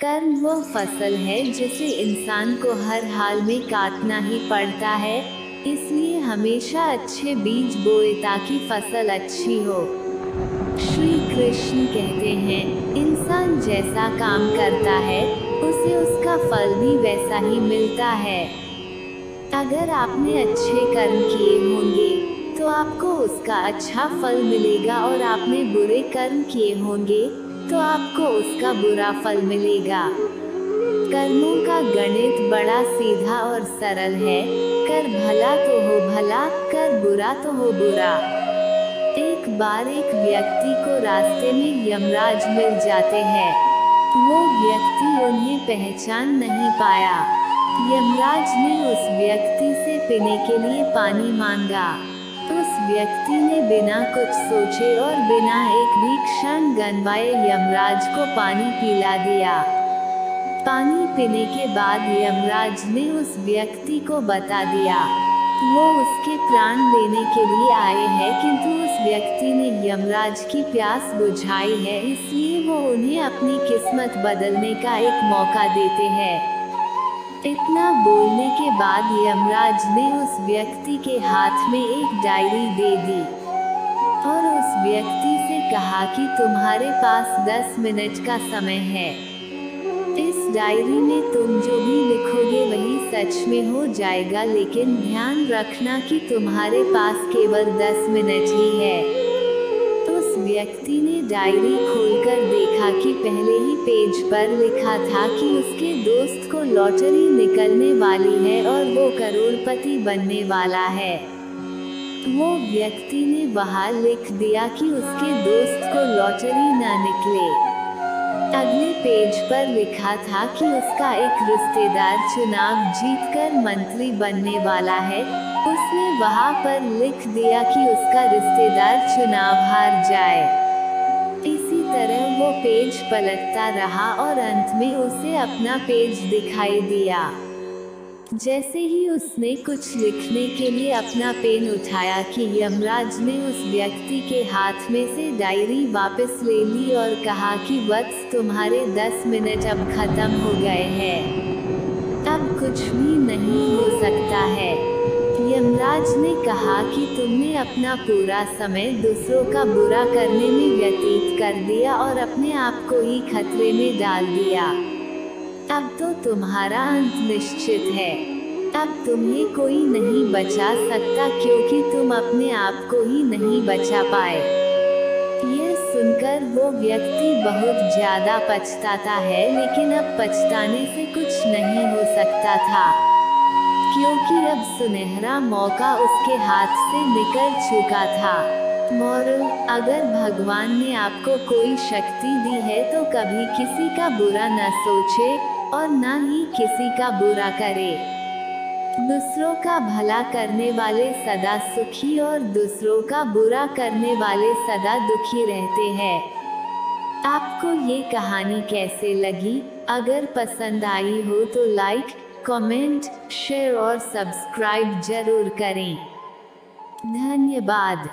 कर्म वो फसल है जिसे इंसान को हर हाल में काटना ही पड़ता है, इसलिए हमेशा अच्छे बीज बोए ताकि फसल अच्छी हो। श्री कृष्ण कहते हैं, इंसान जैसा काम करता है उसे उसका फल भी वैसा ही मिलता है। अगर आपने अच्छे कर्म किए होंगे तो आपको उसका अच्छा फल मिलेगा, और आपने बुरे कर्म किए होंगे तो आपको उसका बुरा फल मिलेगा। कर्मों का गणित बड़ा सीधा और सरल है। कर भला तो हो भला, कर बुरा तो हो बुरा। एक बार एक व्यक्ति को रास्ते में यमराज मिल जाते हैं। वो व्यक्ति उन्हें पहचान नहीं पाया। यमराज ने उस व्यक्ति से पीने के लिए पानी मांगा। उस व्यक्ति ने बिना कुछ सोचे और बिना एक भी क्षण गंवाए यमराज को पानी पिला दिया। पानी पीने के बाद यमराज ने उस व्यक्ति को बता दिया वो उसके प्राण लेने के लिए आए हैं, किंतु उस व्यक्ति ने यमराज की प्यास बुझाई है, इसलिए वो उन्हें अपनी किस्मत बदलने का एक मौका देते हैं। इतना बोलने के बाद यमराज ने उस व्यक्ति के हाथ में एक डायरी दे दी और उस व्यक्ति से कहा कि तुम्हारे पास 10 मिनट का समय है। इस डायरी में तुम जो भी लिखोगे वही सच में हो जाएगा, लेकिन ध्यान रखना कि तुम्हारे पास केवल 10 मिनट ही है। उस व्यक्ति ने डायरी खोलकर देखा कि पहले ही पेज पर लिखा था कि उसके दोस्त को लॉटरी निकलने वाली है और वो करोड़पति बनने वाला है। वो व्यक्ति ने वहां लिख दिया कि उसके दोस्त को लॉटरी न निकले। अगले पेज पर लिखा था कि उसका एक रिश्तेदार चुनाव जीतकर मंत्री बनने वाला है। उसने वहां पर लिख दिया कि उसका रिश्तेदार चुनाव हार जाए। इसी तरह वो पेज पलटता रहा और अंत में उसे अपना पेज दिखाई दिया। जैसे ही उसने कुछ लिखने के लिए अपना पेन उठाया कि यमराज ने उस व्यक्ति के हाथ में से डायरी वापस ले ली और कहा कि वत्स, तुम्हारे 10 मिनट अब खत्म हो गए हैं। अब कुछ भी नहीं हो सकता है। यमराज ने कहा कि तुमने अपना पूरा समय दूसरों का बुरा करने में व्यतीत कर दिया और अपने आप को ही खतरे में डाल दिया। अब तो तुम्हारा अंत निश्चित है। अब तुम्हें कोई नहीं बचा सकता, क्योंकि तुम अपने आप को ही नहीं बचा पाए। यह सुनकर वो व्यक्ति बहुत ज्यादा पछताता है, लेकिन अब पछताने से कुछ नहीं हो सकता था, क्योंकि अब सुनहरा मौका उसके हाथ से निकल चुका था। मोरल: अगर भगवान ने आपको कोई शक्ति दी है तो कभी किसी का बुरा न सोचे और न ही किसी का बुरा करे। दूसरों का भला करने वाले सदा सुखी और दूसरों का बुरा करने वाले सदा दुखी रहते हैं। आपको ये कहानी कैसे लगी? अगर पसंद आई हो तो लाइक, कमेंट, शेयर और सब्सक्राइब जरूर करें। धन्यवाद।